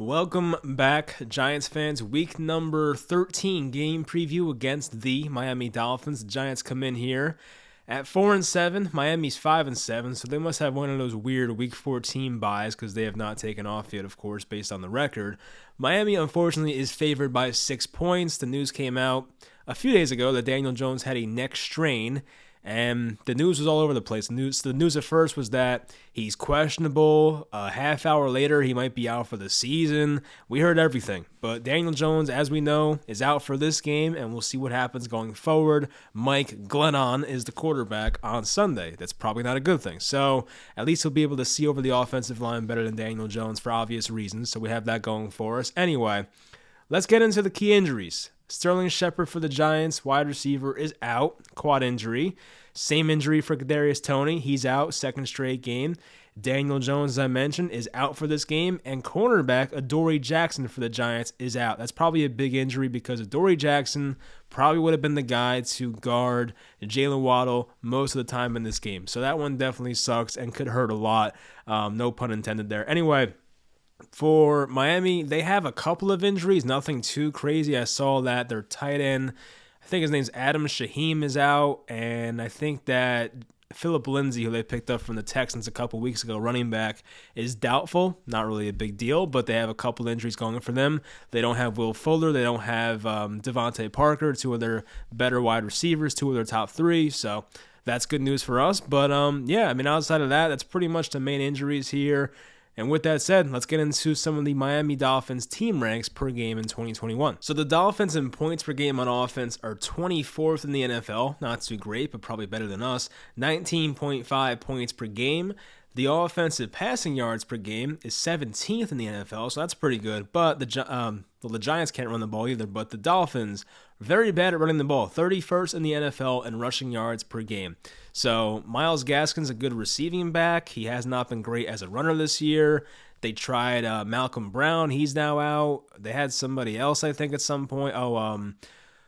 Welcome back, Giants fans. Week number 13 game preview against the Miami Dolphins. The Giants come in here at 4-7. Miami's 5-7, so they must have one of those weird Week 14 buys because they have not taken off yet, of course, based on the record. Miami, unfortunately, is favored by 6 points. The news came out a few days ago that Daniel Jones had a neck strain, and the news was all over the place. The news at first was that he's questionable. A half hour later, he might be out for the season. We heard everything. But Daniel Jones, as we know, is out for this game, and we'll see what happens going forward. Mike Glennon is the quarterback on Sunday. That's probably not a good thing. So at least he'll be able to see over the offensive line better than Daniel Jones for obvious reasons. So we have that going for us. Anyway, let's get into the key injuries. Sterling Shepard for the Giants, wide receiver, is out, quad injury. Same injury for Kadarius Toney. He's out, second straight game. Daniel Jones, as I mentioned, is out for this game. And cornerback Adoree Jackson for the Giants is out. That's probably a big injury because Adoree Jackson probably would have been the guy to guard Jaylen Waddle most of the time in this game. So that one definitely sucks and could hurt a lot. No pun intended there. Anyway, for Miami, they have a couple of injuries, nothing too crazy. I saw that their tight end, I think his name's Adam Shaheem, is out, and I think that Philip Lindsay, who they picked up from the Texans a couple weeks ago, running back, is doubtful. Not really a big deal, but they have a couple injuries going for them. They don't have Will Fuller. They don't have Devontae Parker, two of their better wide receivers, two of their top three, so that's good news for us. But, outside of that, that's pretty much the main injuries here. And with that said, let's get into some of the Miami Dolphins team ranks per game in 2021. So the Dolphins in points per game on offense are 24th in the NFL. Not too great, but probably better than us. 19.5 points per game. The offensive passing yards per game is 17th in the NFL, so that's pretty good. But the Giants can't run the ball either, but the Dolphins, very bad at running the ball. 31st in the NFL in rushing yards per game. So Myles Gaskin's a good receiving back. He has not been great as a runner this year. They tried Malcolm Brown. He's now out. They had somebody else, I think, at some point.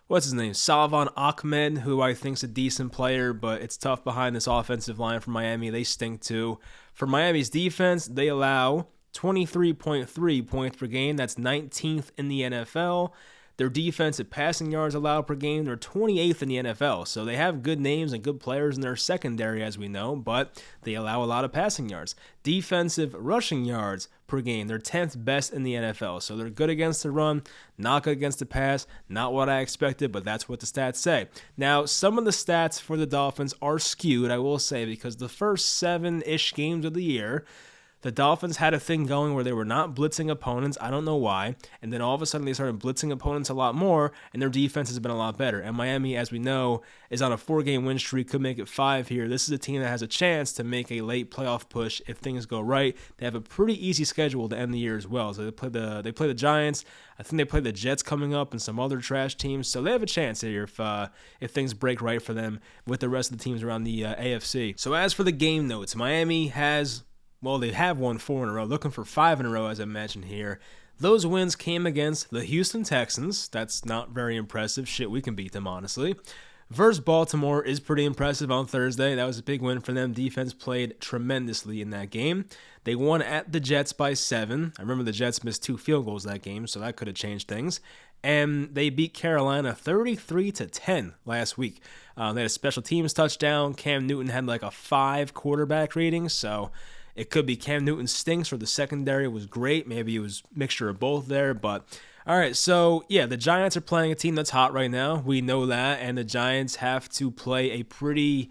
What's his name? Salvon Ahmed, who I think's a decent player, but it's tough behind this offensive line for Miami. They stink too. For Miami's defense, they allow 23.3 points per game. That's 19th in the NFL. Their defensive passing yards allowed per game, they're 28th in the NFL. So they have good names and good players in their secondary, as we know, but they allow a lot of passing yards. Defensive rushing yards per game, they're 10th best in the NFL. So they're good against the run, not good against the pass. Not what I expected, but that's what the stats say. Now, some of the stats for the Dolphins are skewed, I will say, because the first 7-ish games of the year, the Dolphins had a thing going where they were not blitzing opponents. I don't know why. And then all of a sudden they started blitzing opponents a lot more, and their defense has been a lot better. And Miami, as we know, is on a 4-game win streak, could make it 5 here. This is a team that has a chance to make a late playoff push if things go right. They have a pretty easy schedule to end the year as well. So they play the Giants. I think they play the Jets coming up and some other trash teams. So they have a chance here if things break right for them with the rest of the teams around the AFC. So as for the game notes, Miami has... Well, they have won 4 in a row, looking for 5 in a row, as I mentioned here. Those wins came against the Houston Texans. That's not very impressive. Shit, we can beat them, honestly. Versus Baltimore is pretty impressive on Thursday. That was a big win for them. Defense played tremendously in that game. They won at the Jets by 7. I remember the Jets missed 2 field goals that game, so that could have changed things. And they beat Carolina 33-10 last week. They had a special teams touchdown. Cam Newton had like a 5 quarterback rating, so... It could be Cam Newton stinks or the secondary was great. Maybe it was a mixture of both there. But, all right, so, yeah, the Giants are playing a team that's hot right now. We know that. And the Giants have to play a pretty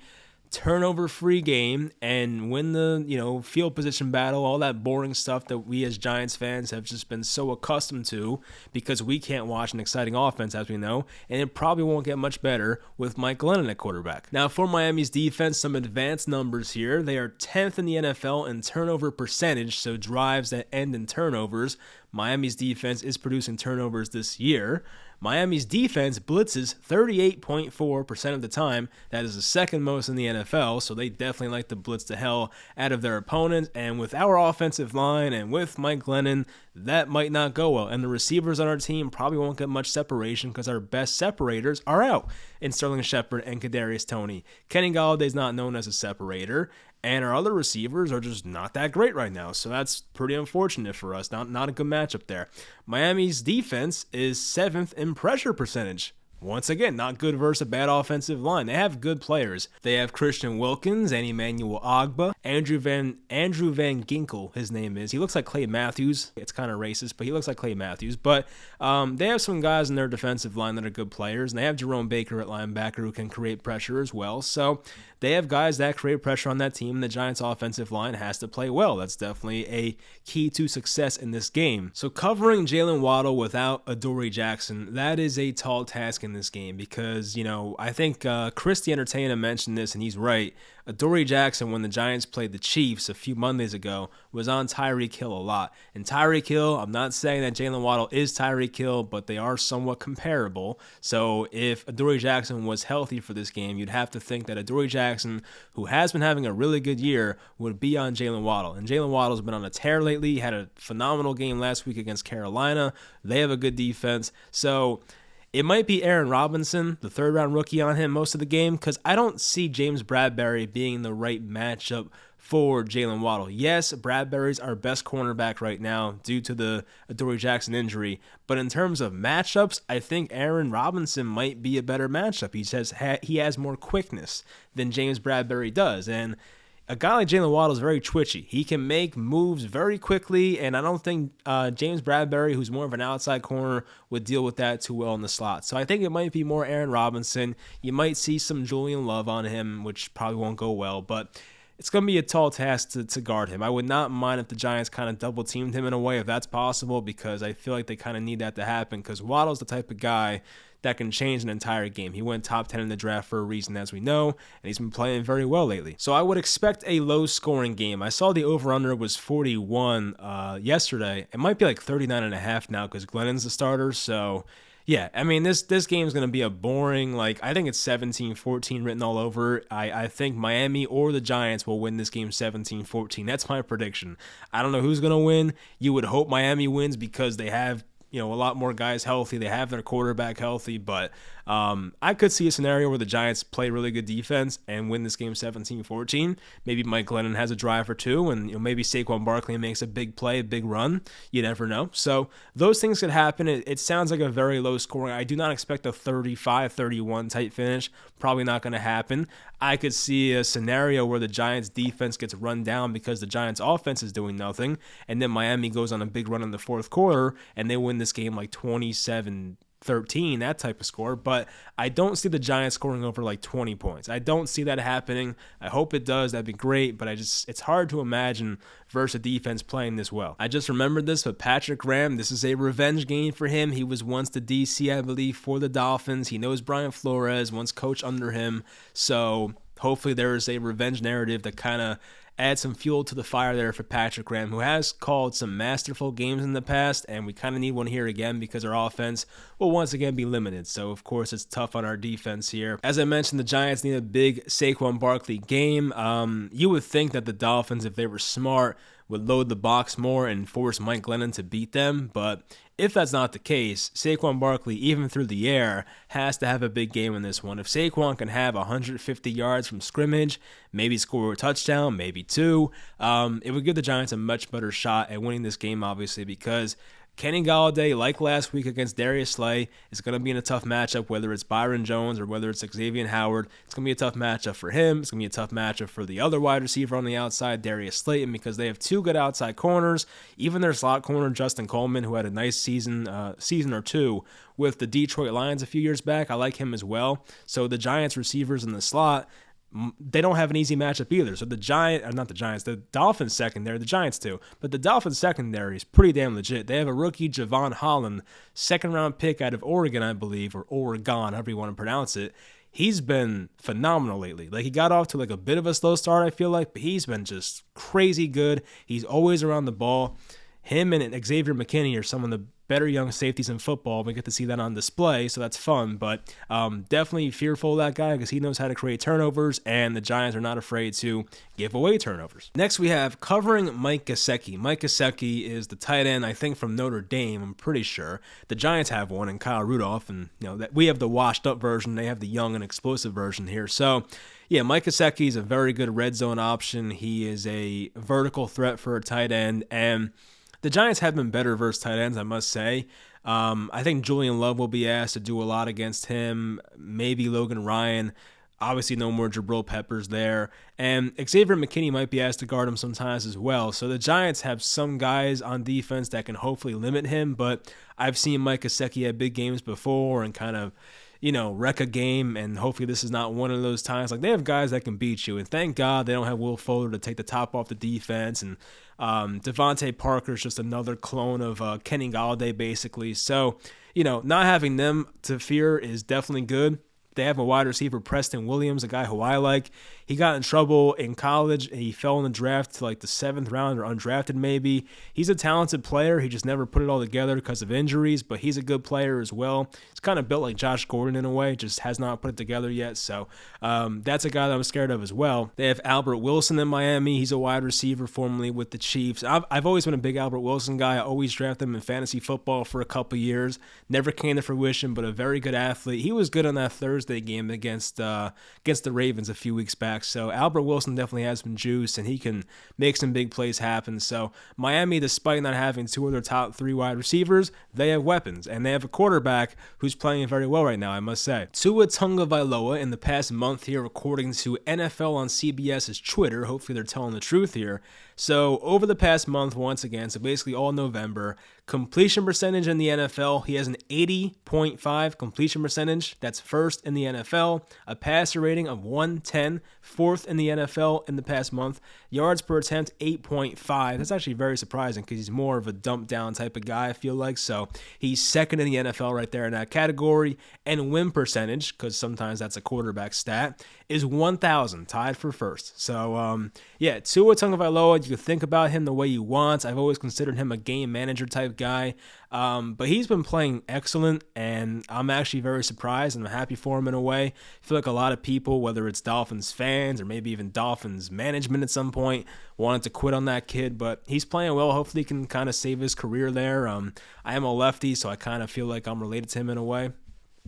turnover-free game and win the, field position battle, all that boring stuff that we as Giants fans have just been so accustomed to because we can't watch an exciting offense, as we know, and it probably won't get much better with Mike Glennon at quarterback. Now, for Miami's defense, some advanced numbers here. They are 10th in the NFL in turnover percentage, so drives that end in turnovers. Miami's defense is producing turnovers this year. Miami's defense blitzes 38.4% of the time. That is the second most in the NFL, so they definitely like to blitz the hell out of their opponents. And with our offensive line and with Mike Glennon, that might not go well. And the receivers on our team probably won't get much separation because our best separators are out in Sterling Shepard and Kadarius Toney. Kenny Galladay's not known as a separator. and our other receivers are just not that great right now. So that's pretty unfortunate for us. Not a good matchup there. Miami's defense is 7th in pressure percentage. Once again, not good versus a bad offensive line. They have good players. They have Christian Wilkins and Emmanuel Ogbah. Andrew Van Ginkel, his name is. He looks like Clay Matthews. It's kind of racist, but he looks like Clay Matthews. But they have some guys in their defensive line that are good players, and they have Jerome Baker at linebacker who can create pressure as well. So they have guys that create pressure on that team, and the Giants' offensive line has to play well. That's definitely a key to success in this game. So covering Jaylen Waddle without Adoree Jackson, that is a tall task in this game because, I think Chris the Entertainer mentioned this, and he's right. Adoree Jackson, when the Giants played the Chiefs a few Mondays ago, was on Tyreek Hill a lot. And Tyreek Hill, I'm not saying that Jaylen Waddle is Tyreek Hill, but they are somewhat comparable. So if Adoree Jackson was healthy for this game, you'd have to think that Adoree Jackson, who has been having a really good year, would be on Jaylen Waddle. And Jaylen Waddle's been on a tear lately. He had a phenomenal game last week against Carolina. They have a good defense. So it might be Aaron Robinson, the third-round rookie, on him most of the game because I don't see James Bradberry being the right matchup for Jaylen Waddle. Yes, Bradberry's our best cornerback right now due to the Adoree Jackson injury, but in terms of matchups, I think Aaron Robinson might be a better matchup. He has more quickness than James Bradberry does, and a guy like Jaylen Waddle is very twitchy. He can make moves very quickly, and I don't think James Bradberry, who's more of an outside corner, would deal with that too well in the slot. So I think it might be more Aaron Robinson. You might see some Julian Love on him, which probably won't go well, but it's going to be a tall task to guard him. I would not mind if the Giants kind of double-teamed him in a way, if that's possible, because I feel like they kind of need that to happen, because Waddle's the type of guy that can change an entire game. He went top 10 in the draft for a reason, as we know, and he's been playing very well lately. So I would expect a low-scoring game. I saw the over-under was 41 yesterday. It might be like 39.5 now because Glennon's the starter, so yeah, I mean, this game is going to be a boring, I think it's 17-14 written all over. I think Miami or the Giants will win this game 17-14. That's my prediction. I don't know who's going to win. You would hope Miami wins because they have a lot more guys healthy. They have their quarterback healthy, but I could see a scenario where the Giants play really good defense and win this game 17-14. Maybe Mike Glennon has a drive or two, and maybe Saquon Barkley makes a big play, a big run. You never know. So those things could happen. It sounds like a very low scoring. I do not expect a 35-31 type finish. Probably not going to happen. I could see a scenario where the Giants defense gets run down because the Giants offense is doing nothing, and then Miami goes on a big run in the fourth quarter, and they win this game like 27-13, that type of score. But I don't see the Giants scoring over like 20 points. I don't see that happening. I hope it does. That'd be great, but it's hard to imagine versus a defense playing this well. I just remembered this, but Patrick Graham, this is a revenge game for him. He was once the DC, I believe, for the Dolphins. He knows Brian Flores, once coached under him. So hopefully there is a revenge narrative that kind of add some fuel to the fire there for Patrick Graham, who has called some masterful games in the past, and we kind of need one here again because our offense will once again be limited. So, of course, it's tough on our defense here. As I mentioned, the Giants need a big Saquon Barkley game. You would think that the Dolphins, if they were smart, would load the box more and force Mike Glennon to beat them, but if that's not the case, Saquon Barkley, even through the air, has to have a big game in this one. If Saquon can have 150 yards from scrimmage, maybe score a touchdown, maybe two, it would give the Giants a much better shot at winning this game, obviously, because Kenny Golladay, like last week against Darius Slay, is going to be in a tough matchup, whether it's Byron Jones or whether it's Xavier Howard. It's going to be a tough matchup for him. It's going to be a tough matchup for the other wide receiver on the outside, Darius Slayton, because they have two good outside corners. Even their slot corner, Justin Coleman, who had a nice season or two with the Detroit Lions a few years back. I like him as well. So the Giants receivers in the slot, they don't have an easy matchup either. So the Dolphins secondary, the Giants too, but the Dolphins secondary is pretty damn legit. They have a rookie, Javon Holland, second-round pick out of Oregon, I believe, or Oregon, however you want to pronounce it. He's been phenomenal lately. He got off to a bit of a slow start, I feel like, but he's been just crazy good. He's always around the ball. him and Xavier McKinney are some of the better young safeties in football. We get to see that on display, so that's fun. But definitely fearful of that guy because he knows how to create turnovers, and the Giants are not afraid to give away turnovers. Next, we have covering Mike Gesicki. Mike Gesicki is the tight end, I think, from Notre Dame. I'm pretty sure the Giants have one, and Kyle Rudolph, and that we have the washed-up version. They have the young and explosive version here. So, yeah, Mike Gesicki is a very good red zone option. He is a vertical threat for a tight end, and the Giants have been better versus tight ends, I must say. I think Julian Love will be asked to do a lot against him. Maybe Logan Ryan. Obviously, no more Jabril Peppers there. And Xavier McKinney might be asked to guard him sometimes as well. So the Giants have some guys on defense that can hopefully limit him. But I've seen Mike Gesicki at big games before and kind of, wreck a game, and hopefully this is not one of those times. Like, they have guys that can beat you, and thank God they don't have Will Fuller to take the top off the defense, and Devontae Parker is just another clone of Kenny Golladay, basically. So, not having them to fear is definitely good. They have a wide receiver, Preston Williams, a guy who I like. He got in trouble in college. He fell in the draft to like the 7th round or undrafted maybe. He's a talented player. He just never put it all together because of injuries, but he's a good player as well. He's kind of built like Josh Gordon in a way, just has not put it together yet. So that's a guy that I'm scared of as well. They have Albert Wilson in Miami. He's a wide receiver formerly with the Chiefs. I've always been a big Albert Wilson guy. I always draft him in fantasy football for a couple years. Never came to fruition, but a very good athlete. He was good on that Thursday game against the Ravens a few weeks back. So Albert Wilson definitely has some juice, and he can make some big plays happen. So Miami, despite not having two of their top 3 wide receivers, they have weapons, and they have a quarterback who's playing very well right now, I must say. Tua Tagovailoa in the past month here, according to NFL on CBS's Twitter, hopefully they're telling the truth here. So over the past month, once again, so basically all November, completion percentage in the NFL, he has an 80.5 completion percentage. That's first in the NFL. A passer rating of 110, fourth in the NFL in the past month. Yards per attempt, 8.5. That's actually very surprising because he's more of a dump down type of guy, I feel like. So he's second in the NFL right there in that category. And win percentage, because sometimes that's a quarterback stat, is 1,000, tied for first. So, Tua Tagovailoa, you can think about him the way you want. I've always considered him a game manager type guy, but he's been playing excellent, and I'm actually very surprised, and I'm happy for him in a way. I feel like a lot of people, whether it's Dolphins fans or maybe even Dolphins management at some point, wanted to quit on that kid, but he's playing well. Hopefully he can kind of save his career there. I am a lefty, so I kind of feel like I'm related to him in a way.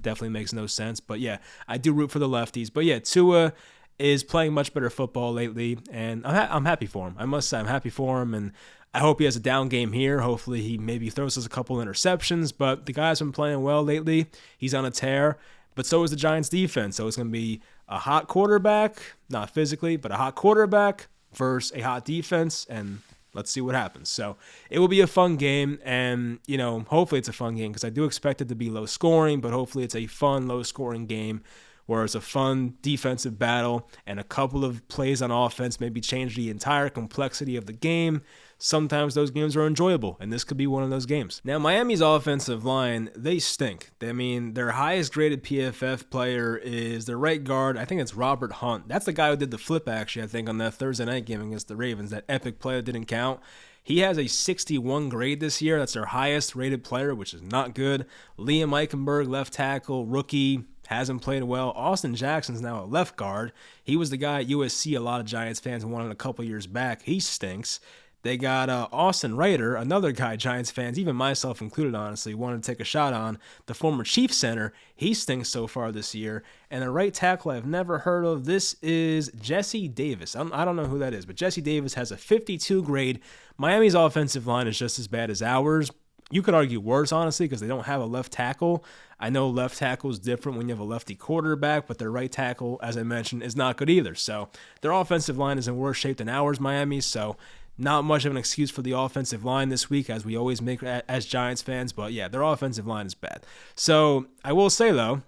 Definitely makes no sense, but yeah, I do root for the lefties. But yeah, Tua is playing much better football lately, and I'm happy for him. I must say I'm happy for him, and I hope he has a down game here. Hopefully he maybe throws us a couple interceptions, but the guy's been playing well lately. He's on a tear, but so is the Giants defense. So it's going to be a hot quarterback, not physically, but a hot quarterback versus a hot defense, and let's see what happens. So it will be a fun game, and, hopefully it's a fun game because I do expect it to be low scoring, but hopefully it's a fun, low scoring game where it's a fun defensive battle and a couple of plays on offense maybe change the entire complexity of the game. Sometimes those games are enjoyable, and this could be one of those games. Now, Miami's offensive line, they stink. I mean, their highest graded PFF player is their right guard. I think it's Robert Hunt. That's the guy who did the flip, actually, I think, on that Thursday night game against the Ravens. That epic play that didn't count. He has a 61 grade this year. That's their highest rated player, which is not good. Liam Eichenberg, left tackle, rookie, hasn't played well. Austin Jackson's now a left guard. He was the guy at USC a lot of Giants fans wanted a couple years back. He stinks. They got Austin Reiter, another guy Giants fans, even myself included, honestly, wanted to take a shot on. The former Chiefs center, he stinks so far this year. And a right tackle I've never heard of, this is Jesse Davis. I don't know who that is, but Jesse Davis has a 52 grade. Miami's offensive line is just as bad as ours. You could argue worse, honestly, because they don't have a left tackle. I know left tackle is different when you have a lefty quarterback, but their right tackle, as I mentioned, is not good either. So their offensive line is in worse shape than ours, Miami. So not much of an excuse for the offensive line this week, as we always make as Giants fans. But yeah, their offensive line is bad. So I will say, though,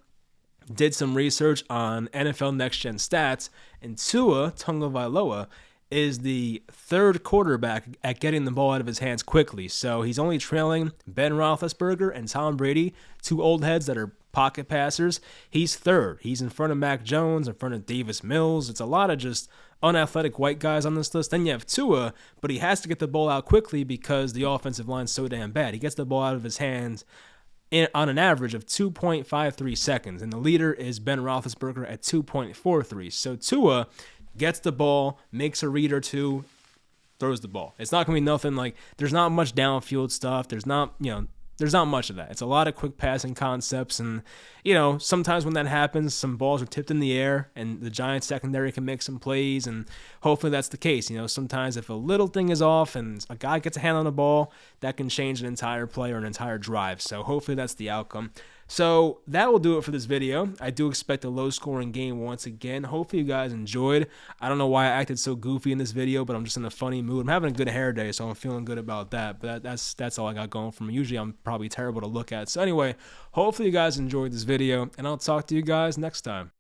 did some research on NFL Next Gen stats, and Tua Tagovailoa is the third quarterback at getting the ball out of his hands quickly. So he's only trailing Ben Roethlisberger and Tom Brady, two old heads that are pocket passers. He's third. He's in front of Mac Jones, in front of Davis Mills. It's a lot of just unathletic white guys on this list. Then you have Tua, but he has to get the ball out quickly because the offensive line's so damn bad. He gets the ball out of his hands on an average of 2.53 seconds, and the leader is Ben Roethlisberger at 2.43. So Tua gets the ball, makes a read or two, throws the ball. It's not going to be nothing like, there's not much downfield stuff. There's not much of that. It's a lot of quick passing concepts, and sometimes when that happens, some balls are tipped in the air, and the Giants secondary can make some plays, and hopefully that's the case. Sometimes if a little thing is off and a guy gets a hand on the ball, that can change an entire play or an entire drive. So hopefully that's the outcome. So that will do it for this video. I do expect a low-scoring game once again. Hopefully you guys enjoyed. I don't know why I acted so goofy in this video, but I'm just in a funny mood. I'm having a good hair day, so I'm feeling good about that. But that's all I got going for me. Usually I'm probably terrible to look at. So anyway, hopefully you guys enjoyed this video, and I'll talk to you guys next time.